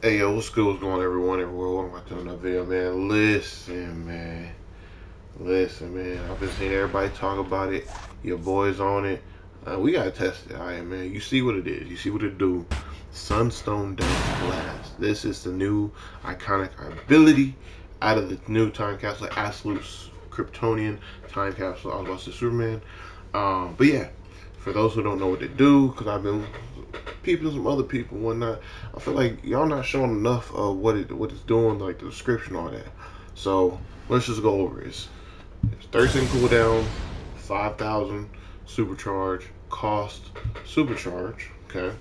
Hey yo, what's good? What's going on, everyone everywhere? Welcome back to another video, man. Listen, man. I've been seeing everybody talk about it. Your boys on it. We gotta test it. Alright, man. You see what it is. You see what it do. Sunstone does blast. This is the new iconic ability out of the new time capsule, absolute Kryptonian time capsule. I was about to say Superman. But yeah, for those who don't know what to do, because I've been peeping some other people and whatnot, I feel like y'all not showing enough of what it's doing, like the description, all that. So let's just go over it. It's 13 cooldown, 5,000 supercharge, cost supercharge. Okay,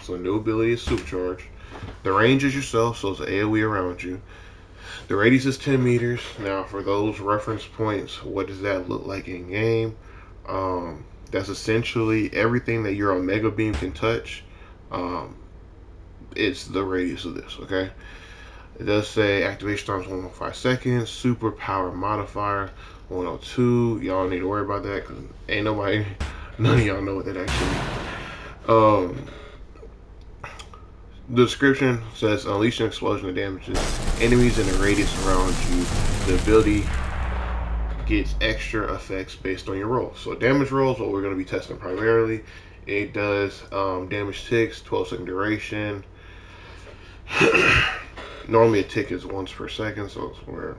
so the new ability is supercharge. The range is yourself, so it's an AoE around you. The radius is 10 meters. Now, for those reference points, what does that look like in game? That's essentially everything that your Omega Beam can touch. Um, it's the radius of this, okay? It does say activation time is 1.5 seconds, super power modifier 102. Y'all need to worry about that because ain't nobody, none of y'all know what that actually means. The description says unleash an explosion that damages enemies in the radius around you. The ability gets extra effects based on your rolls. So damage rolls, what we're going to be testing primarily. It does damage ticks, 12-second duration. Normally a tick is once per second, so we're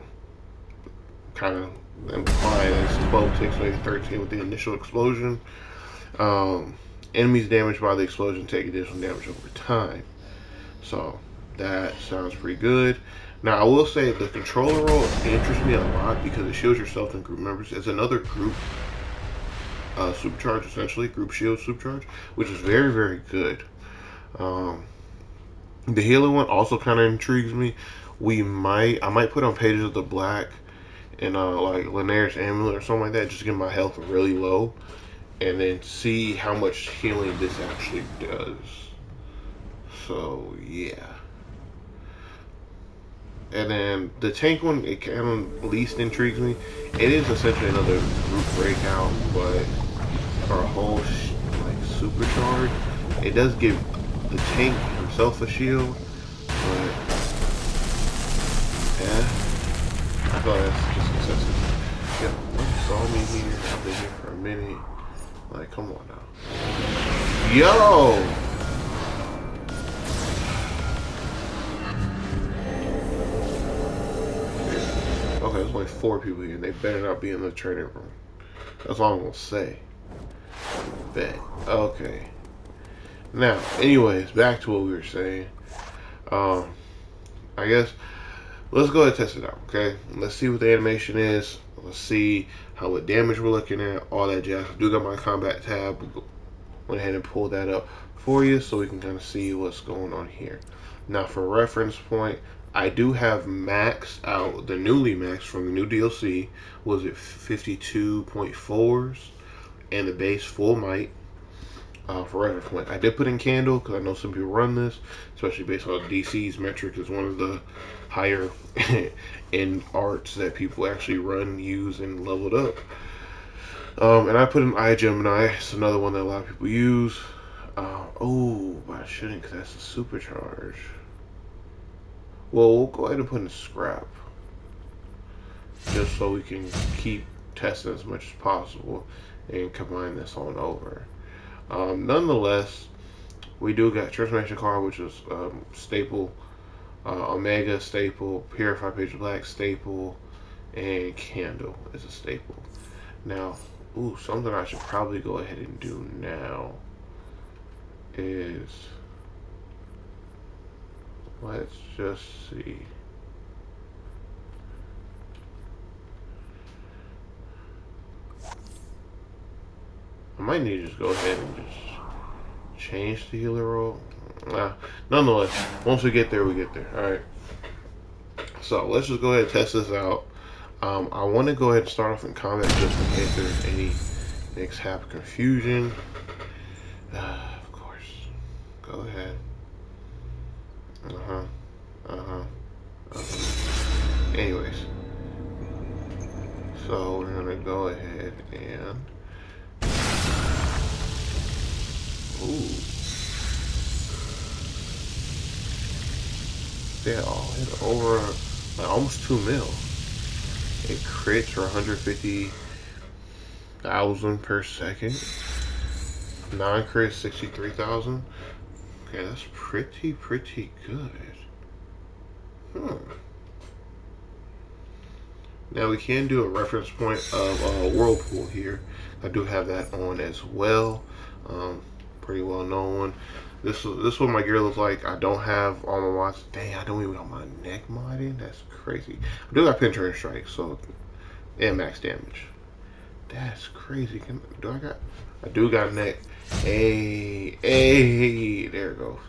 kind of implying it's 12 ticks, maybe 13 with the initial explosion. Enemies damaged by the explosion take additional damage over time. So that sounds pretty good. Now I will say the controller role interests me a lot because it shields yourself and group members. It's another group supercharge, essentially group shield supercharge, which is very, very good. The healer one also kind of intrigues me. I might put on Pages of the Black and like Linares Amulet or something like that, just to get my health really low, and then see how much healing this actually does. So yeah. And then the tank one, it kind of least intrigues me. It is essentially another group breakout, but for a whole like supercharge, it does give the tank himself a shield. But yeah, I thought that's just excessive. Yeah, you saw me here. I've been here for a minute. Like, come on now. Yo! Okay, there's only 4 people here. They better not be in the training room. That's all I'm gonna say. Bet. Okay. Now, anyways, back to what we were saying. I guess let's go ahead and test it out, okay? Let's see what the animation is. Let's see how much damage we're looking at, all that jazz. I do got my combat tab. Went ahead and pulled that up for you so we can kind of see what's going on here. Now, for reference point, I do have maxed out the newly maxed from the new DLC. Was it 52.4s and the base full might? For reference point, I did put in candle because I know some people run this, especially based on DC's metric is one of the higher in arts that people actually run, use, and leveled up. And I put in iGemini. It's another one that a lot of people use. Oh, but I shouldn't because that's a supercharge. Well, we'll go ahead and put in scrap, just so we can keep testing as much as possible and combine this on over. Nonetheless, we do got transformation card, which is staple, Omega staple, Purified Page Black staple, and Candle is a staple. Now, something I should probably go ahead and do now is, let's just see. I might need to just go ahead and just change the healer role. Nonetheless, once we get there, we get there. Alright. So let's just go ahead and test this out. I want to go ahead and start off in combat just in case there's any mix-hap confusion. Of course. Go ahead. Anyways. So we're going to go ahead and... Ooh. Yeah, hit over like almost 2 mil. It crits for 150,000 per second. Non-crit 63,000. Okay, that's pretty good. Now we can do a reference point of Whirlpool here. I do have that on as well. Pretty well known one. This is what my gear looks like. I don't have all my mods. Dang, I don't even have my neck modding. That's crazy. I do got penetrating strike, so and max damage. That's crazy. I do got neck. Hey, there it goes.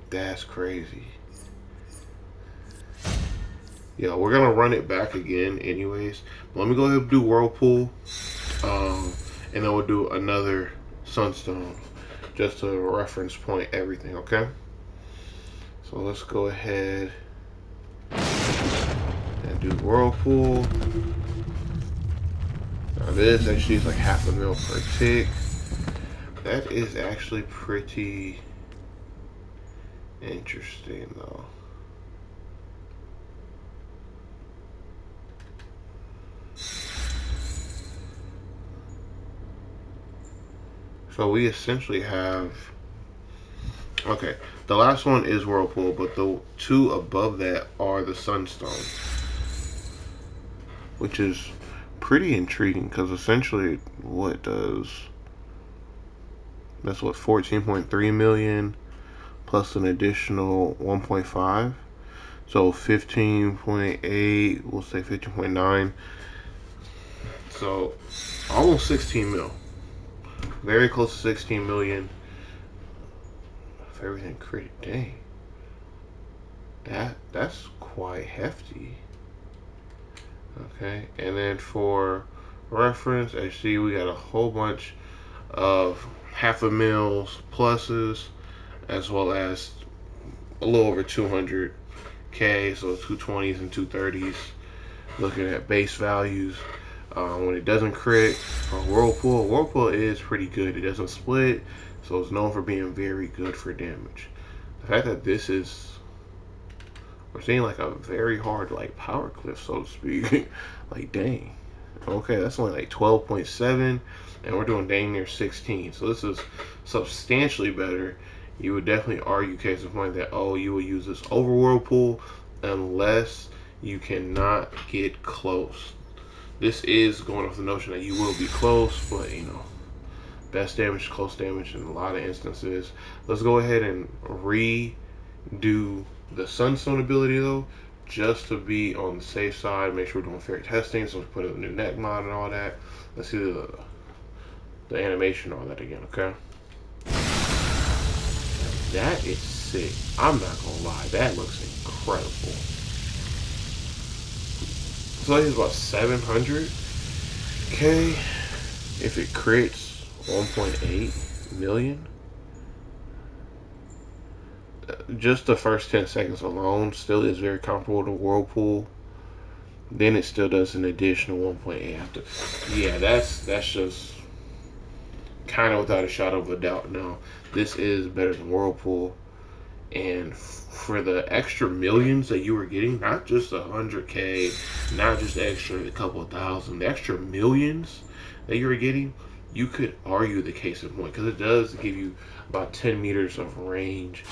That's crazy. Yeah, we're gonna run it back again anyways. Let me go ahead and do Whirlpool. And then we'll do another Sunstone. Just to reference point everything, okay? So let's go ahead and do Whirlpool. Now this actually is like 0.5 mil per tick. That is actually pretty interesting though. So we essentially have, okay, the last one is Whirlpool, but the two above that are the Sunstone, which is pretty intriguing because essentially what does, that's what, 14.3 million plus an additional 1.5, so 15.8, we'll say 15.9, so almost 16 mil. Very close to 16 million. If everything crit, dang. That's quite hefty. Okay, and then for reference, as you see, we got a whole bunch of 0.5 mils pluses, as well as a little over 200k, so 220s and 230s. Looking at base values. When it doesn't crit, Whirlpool is pretty good. It doesn't split, so it's known for being very good for damage. The fact that this is, we're seeing like a very hard like power cliff, so to speak. Like dang. Okay, that's only like 12.7, and we're doing dang near 16. So this is substantially better. You would definitely argue case in point that, oh, you would use this over Whirlpool unless you cannot get close. This is going off the notion that you will be close, but you know, best damage, close damage in a lot of instances. Let's go ahead and redo the Sunstone ability though, just to be on the safe side. Make sure we're doing fair testing, so we put in the new neck mod and all that. Let's see the animation and all that again, okay? That is sick. I'm not gonna lie, that looks incredible. So it's about 700k if it crits 1.8 million. Just the first 10 seconds alone still is very comparable to Whirlpool. Then it still does an additional 1.8 after. Yeah, that's just kind of without a shadow of a doubt. No, this is better than Whirlpool. And for the extra millions that you were getting, not just 100k, not just extra a couple thousand, the extra millions that you were getting, you could argue the case in point because it does give you about 10 meters of range.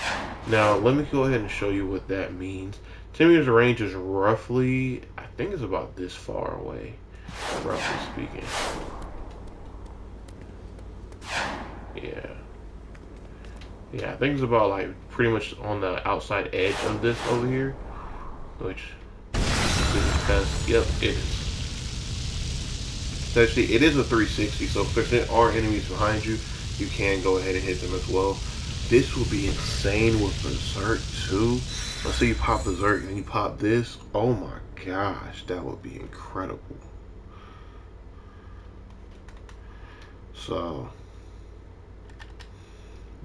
Now let me go ahead and show you what that means. 10 meters of range is roughly, I think it's about this far away, roughly speaking. Yeah, I think it's about like pretty much on the outside edge of this over here, which is, yep, it is. Actually, it is a 360, so if there are enemies behind you, you can go ahead and hit them as well. This will be insane with Berserk too. Let's say you pop Berserk and you pop this. Oh my gosh, that would be incredible. So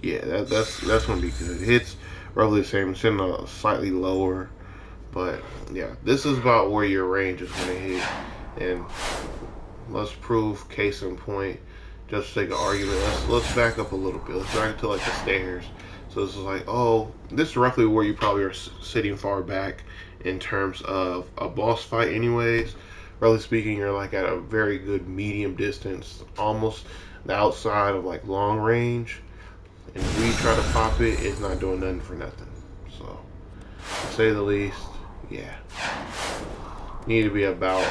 yeah, that's gonna be good. Hits roughly the same. It's in a slightly lower, but yeah, this is about where your range is gonna hit. And let's prove case in point. Just to take an argument. Let's back up a little bit. Let's back to like the stairs. So So this is like, oh, this is roughly where you probably are sitting far back in terms of a boss fight anyways. Roughly speaking, you're like at a very good medium distance, almost the outside of like long range. And if we try to pop it, it's not doing nothing for nothing. So, to say the least, yeah. You need to be about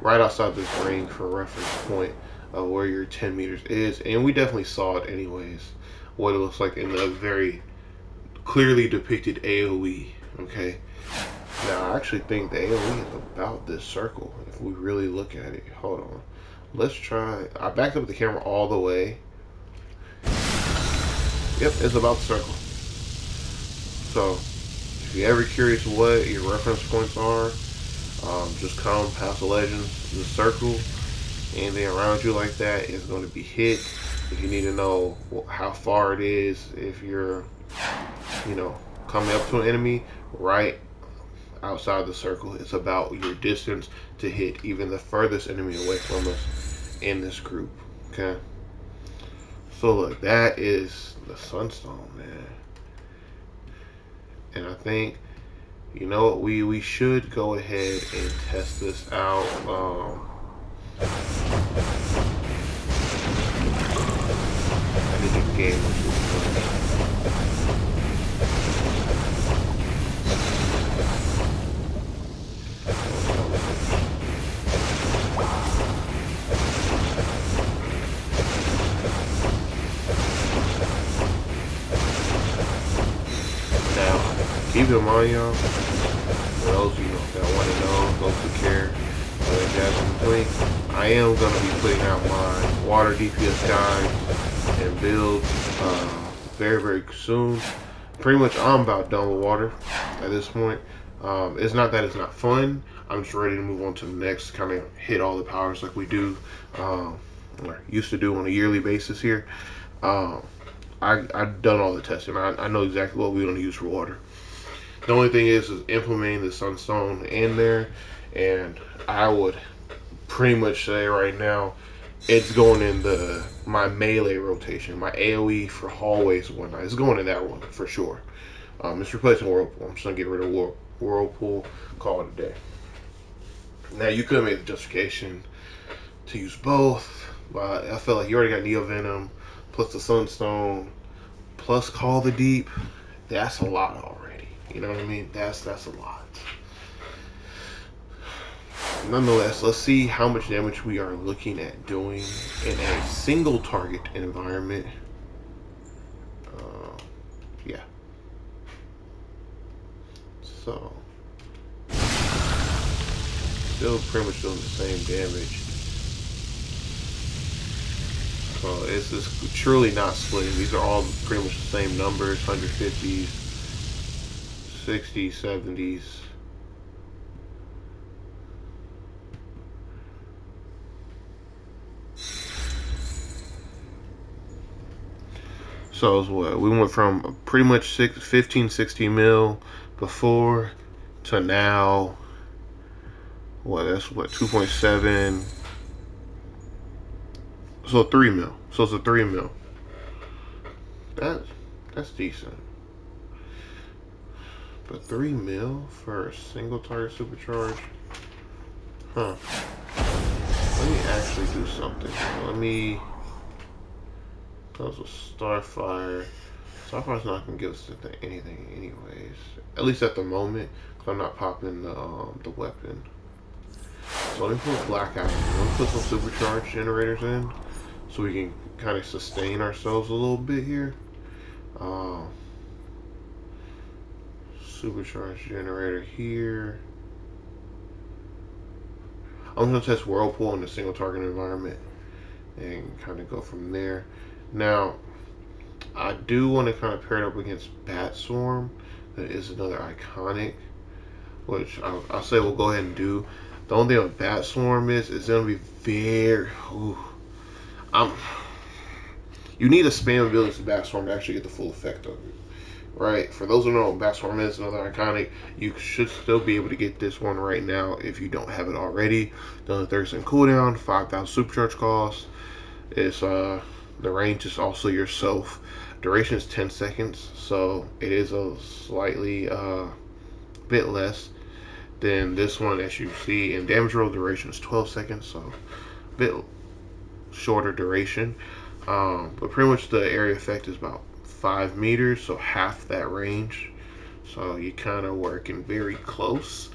right outside this range for a reference point of where your 10 meters is. And we definitely saw it anyways, what it looks like in the very clearly depicted AoE, okay? Now, I actually think the AoE is about this circle, if we really look at it. Hold on. Let's try. I backed up the camera all the way. Yep, it's about the circle. So, if you're ever curious what your reference points are, just come past the legends, the circle, anything around you like that is going to be hit. If you need to know how far it is, if you're, coming up to an enemy, right outside the circle, it's about your distance to hit even the furthest enemy away from us in this group. Okay. So look, that is the Sunstone, man. And I think, we should go ahead and test this out. I think the game was just keep in mind, y'all, for those that want to know, those who care, I am going to be putting out my water DPS guides and builds very, very soon. Pretty much, I'm about done with water at this point. It's not that it's not fun. I'm just ready to move on to the next, kind of hit all the powers like we do, or used to do on a yearly basis here. I've done all the testing. I know exactly what we're going to use for water. The only thing is implementing the Sunstone in there, and I would pretty much say right now it's going in my melee rotation, my AoE for hallways and whatnot. It's going in that one for sure. It's replacing Whirlpool. I'm just gonna get rid of Whirlpool, call it a day. Now you could make the justification to use both, but I feel like you already got Neo Venom plus the Sunstone plus Call the Deep. That's a lot already. You know what I mean? That's a lot. Nonetheless, let's see how much damage we are looking at doing in a single target environment. Yeah. So, still pretty much doing the same damage. So it's just truly not splitting. These are all pretty much the same numbers, 150s, 60s, 70s. So it's what? We went from pretty much 15, 16 mil before to now. What? That's what? 2.7. So 3 mil. So it's a 3 mil. That's decent. But 3 mil for a single target supercharge? Huh. Let me actually do something. That was a Starfire. Starfire's not gonna give us anything anyways. At least at the moment, because I'm not popping the weapon. So let me put Blackout in. Let me put some supercharge generators in, so we can kind of sustain ourselves a little bit here. Supercharge generator here. I'm gonna test Whirlpool in a single target environment and kind of go from there. Now, I do want to kind of pair it up against Bat Swarm. That is another iconic, which I'll say we'll go ahead and do. The only thing with Bat Swarm is it's gonna be very. You need a spam ability to Bat Swarm to actually get the full effect of it. Right? For those who know what Bat Swarm is, another iconic, you should still be able to get this one right now if you don't have it already. Done 30% cooldown, 5,000 supercharge cost. It's the range is also yourself Duration is 10 seconds, so it is a slightly bit less than this one as you see. And damage roll duration is 12 seconds, so a bit shorter duration. But pretty much the area effect is about 5 meters, so half that range. So you kind of working very close.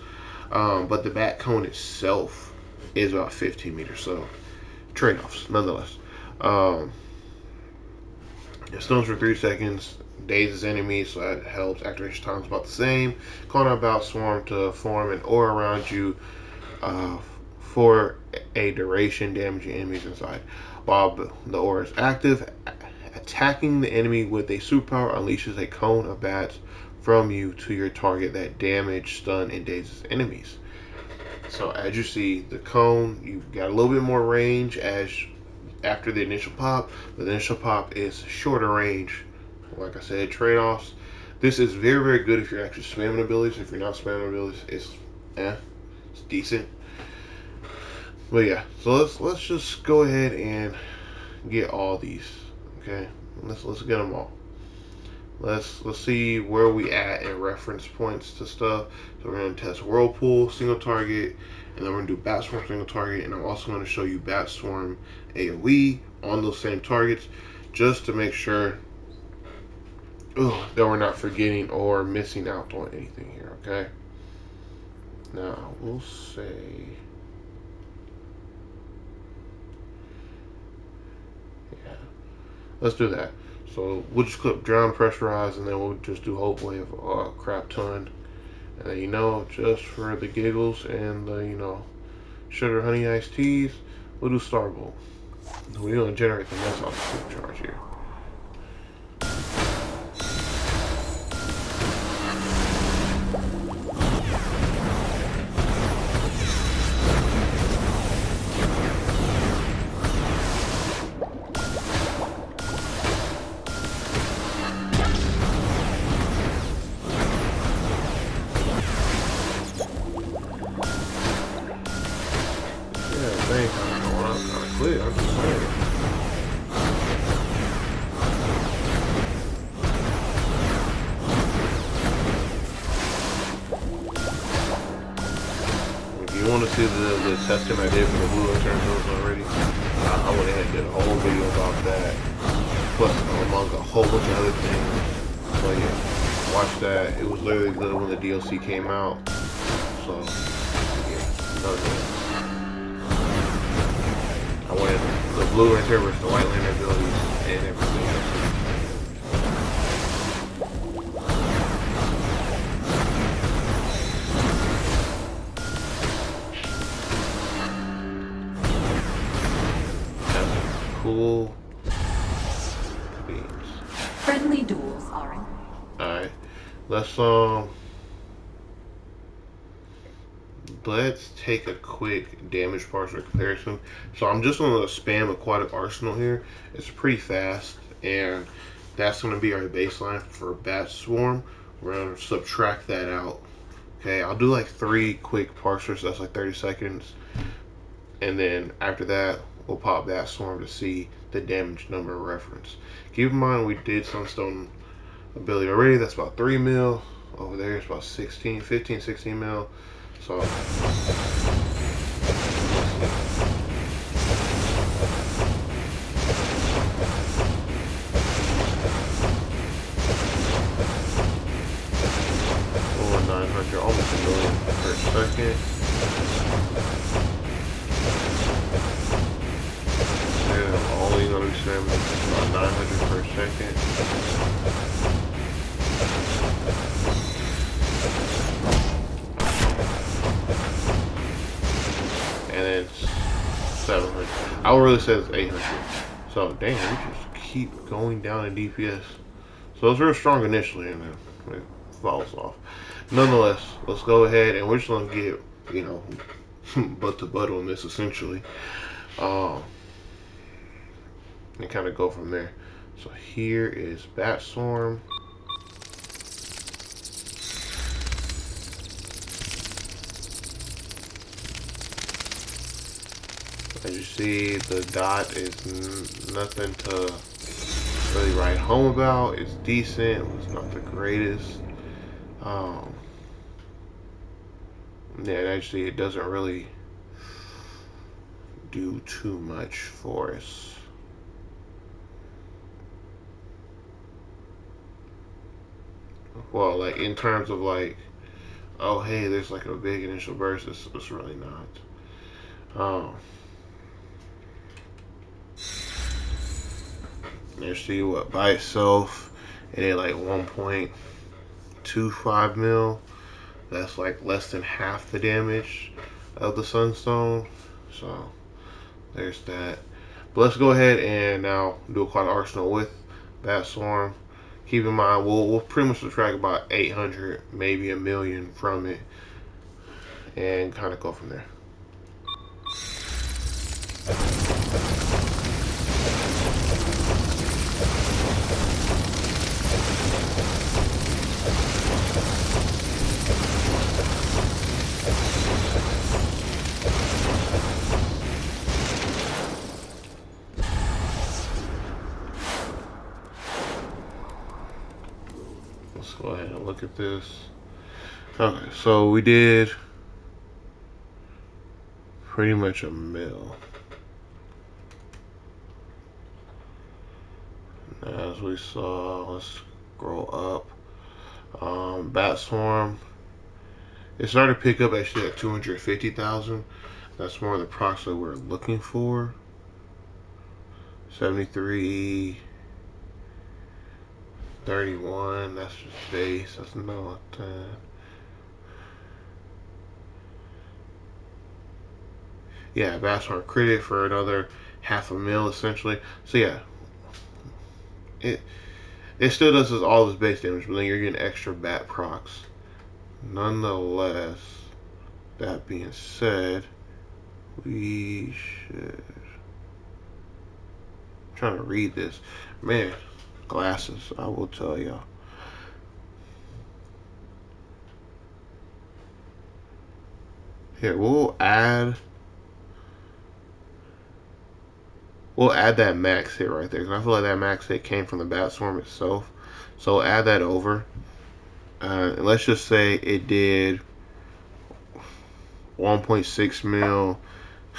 But the bat cone itself is about 15 meters, so trade-offs nonetheless. It stuns for 3 seconds, dazes enemies, so that helps. Activation time is about the same. Calling out Bat Swarm to form an aura around you for a duration, damaging enemies inside. While the aura is active, attacking the enemy with a superpower unleashes a cone of bats from you to your target that damage, stun, and dazes enemies. So as you see, the cone, you've got a little bit more range after the initial pop, but the initial pop is shorter range. Like I said, trade-offs. This is very, very good if you're actually spamming abilities. If you're not spamming abilities, it's decent. But yeah, so let's just go ahead and get all these. Okay, let's get them all. Let's see where we at in reference points to stuff. So we're gonna test Whirlpool single target, and then we're gonna do Bat Swarm single target, and I'm also gonna show you Bat Swarm AoE on those same targets, just to make sure that we're not forgetting or missing out on anything here. Okay. Now we'll say, yeah, let's do that. So we'll just clip Drown, Pressurize, and then we'll just do Hope Wave a crap ton. And then, just for the giggles and the, sugar honey iced teas, we'll do Starbolt. We're going to generate the mess off the supercharge here. If you want to see the testing I did for the blue internals already, I went ahead and did a whole video about that, plus among a whole bunch of other things. So yeah, watch that. It was literally good when the DLC came out. So yeah, I went the blue interpreters, the white lantern abilities, and everything else. Cool beans. Friendly duels, alright. Alright. Let's take a quick damage parser comparison. So I'm just gonna spam Aquatic Arsenal here. It's pretty fast, and that's gonna be our baseline for Bat Swarm. We're gonna subtract that out. Okay, I'll do like 3 quick parsers, that's like 30 seconds. And then after that, we'll pop Bat Swarm to see the damage number reference. Keep in mind we did Sunstone ability already. That's about 3 mil. Over there it's about 15, 16 mil. So over 900, almost a million per second. Only going to be spamming about 900 per second. And then 700. I would really say it's 800. So damn, we just keep going down in DPS. So it's real strong initially, and then it falls off. Nonetheless, let's go ahead and we're just gonna get butt to butt on this essentially. And kind of go from there. So here is Bat Swarm. As you see, the dot is nothing to really write home about. It's decent. It's not the greatest. Um, yeah, actually, it doesn't really do too much for us. Well, like in terms of like, oh hey, there's like a big initial burst. It's really not. Let's see what by itself, it did like 1.25 mil. That's like less than half the damage of the Sunstone. So there's that. But let's go ahead and now do a quad arsenal with Bat Swarm. Keep in mind, we'll pretty much subtract about 800, maybe a million from it, and kind of go from there. Let's go ahead and look at this. Okay, so we did pretty much a mil. As we saw, let's scroll up. Bat Swarm, it started to pick up actually at 250,000. That's more the procs that we're looking for. 73, 31, that's just base. That's not that. Yeah, Bat Swarm credit for another half a mil essentially. So yeah, it still does all this base damage, but then you're getting extra bat procs. Nonetheless, that being said, we should. I'm trying to read this. Man, glasses, I will tell y'all. Here, we'll add that max hit right there, because I feel like that max hit came from the Bat Swarm itself. So we'll add that over. And let's just say it did 1.6 mil.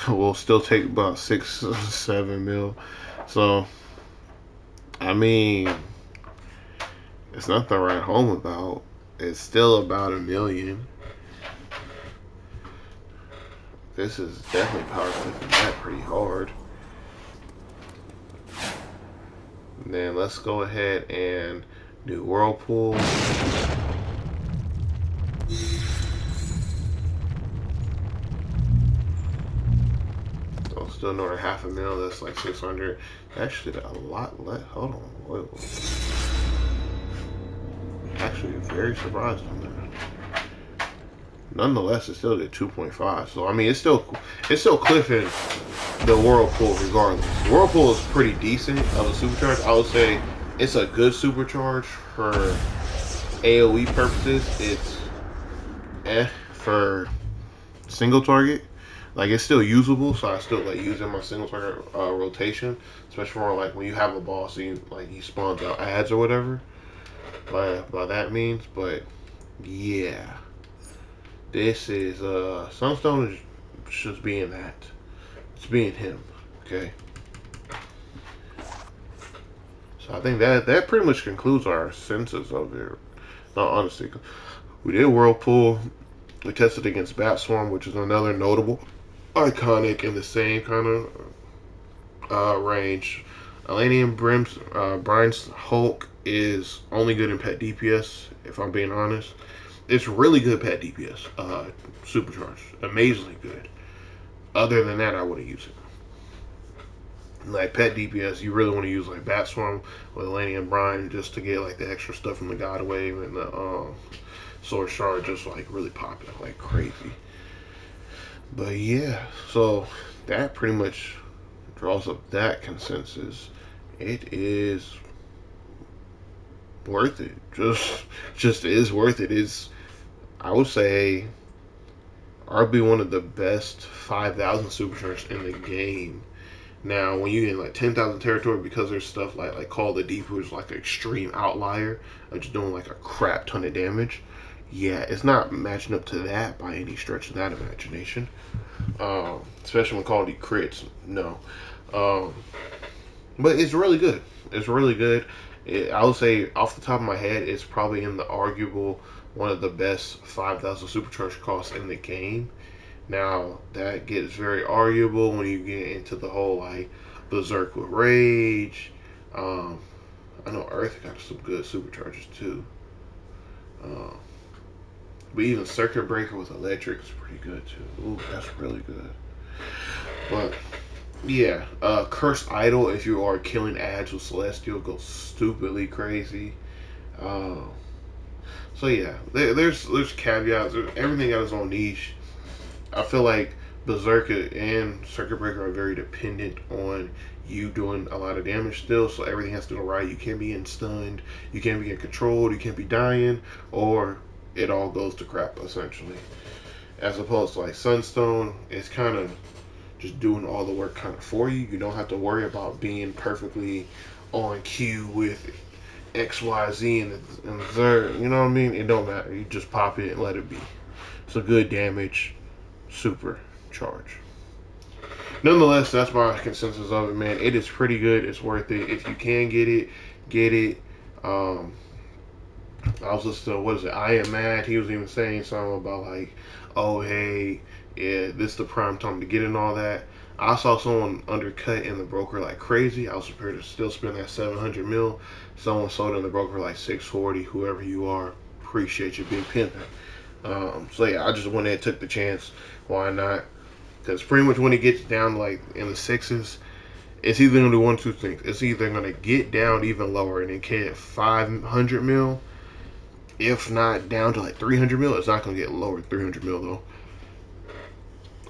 We'll still take about 6-7 mil. So, I mean, it's nothing to write home about. It's still about a million. This is definitely power clipping that pretty hard. And then let's go ahead and do Whirlpool. So still another half a mil. That's like 600. Actually, a lot less. Hold on. Wait. Actually, very surprised on that. Nonetheless, it still did 2.5. So I mean, it's still cliffing the Whirlpool regardless. Whirlpool is pretty decent of a supercharge. I would say it's a good supercharge for AoE purposes. It's for single target. Like, it's still usable, so I still like using my single target rotation, especially for like when you have a boss and he spawns out ads or whatever. By that means, but yeah, this is Sunstone is just being that. It's being him, okay. So I think that pretty much concludes our census of it. No, honestly, we did Whirlpool. We tested against Bat Swarm, which is another notable, iconic in the same kind of range. Elenium Brian's Hulk is only good in pet DPS, if I'm being honest. It's really good pet DPS, supercharged, amazingly good. Other than that, I wouldn't use it. Like pet DPS, you really want to use like Bat Swarm with Elenium Brian just to get like the extra stuff from the God Wave and the Sword Shard, just like really popping like crazy. But yeah, so that pretty much draws up that consensus. It is worth it. Just is worth it. Is, I would say, arguably one of the best 5,000 supercharged in the game. Now, when you get like 10,000 territory, because there's stuff like Call of the Deep, who's like an extreme outlier of just doing like a crap ton of damage. Yeah, it's not matching up to that by any stretch of that imagination. Especially when Call of Duty crits, no. Um, but it's really good. It's really good. I would say, off the top of my head, it's probably in the arguable one of the best 5,000 supercharge costs in the game. Now, that gets very arguable when you get into the whole like Berserk with Rage. Um, I know Earth got some good superchargers too. Um, but even Circuit Breaker with Electric is pretty good too. Ooh, that's really good. But yeah, Cursed Idol, if you are killing ads with Celestial, goes stupidly crazy. Uh, so yeah, there's caveats. Everything got its own niche. I feel like Berserker and Circuit Breaker are very dependent on you doing a lot of damage still, so everything has to go right. You can't be in stunned, you can't be in controlled, you can't be dying, or it all goes to crap essentially. As opposed to like Sunstone, it's kind of just doing all the work kind of for you. You don't have to worry about being perfectly on cue with X, Y, Z, and Z. You know what I mean? It don't matter. You just pop it and let it be. It's a good damage super charge. Nonetheless, that's my consensus of it, man. It is pretty good. It's worth it. If you can get it, get it. Um, I was listening to, what is it? I Am Mad. He was even saying something about like, oh hey, yeah, this is the prime time to get in all that. I saw someone undercut in the broker like crazy. I was prepared to still spend that 700 mil. Someone sold in the broker like 640. Whoever you are, appreciate you, big pimping. So yeah, I just went ahead and took the chance. Why not? Because pretty much when it gets down like in the sixes, it's either gonna do one two things. It's either gonna get down even lower and it can hit 500 mil. If not down to like 300 mil, it's not gonna get lower than 300 mil though.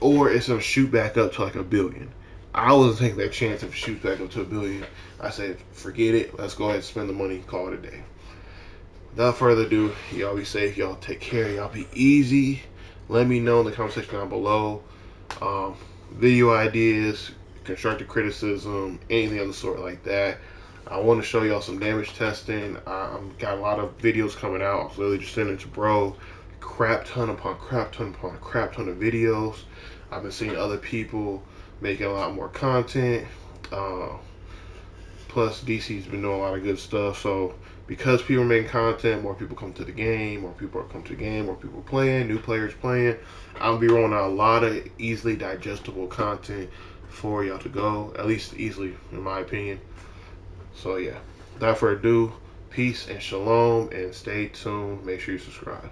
Or it's gonna shoot back up to like a billion. I wasn't taking that chance if it shoots back up to a billion. I said, forget it. Let's go ahead and spend the money. Call it a day. Without further ado, y'all be safe. Y'all take care. Y'all be easy. Let me know in the comment section down below. Um, Video ideas, constructive criticism, anything of the sort like that. I want to show y'all some damage testing. Got a lot of videos coming out. I was literally just sending it to bro. Crap ton upon crap ton upon crap ton of videos. I've been seeing other people making a lot more content. Plus, DC's been doing a lot of good stuff. So, because people are making content, more people come to the game, more people are coming to the game, more people playing, new players playing. I'll be rolling out a lot of easily digestible content for y'all to go, at least easily, in my opinion. So, yeah, without further ado, peace and shalom, and stay tuned. Make sure you subscribe.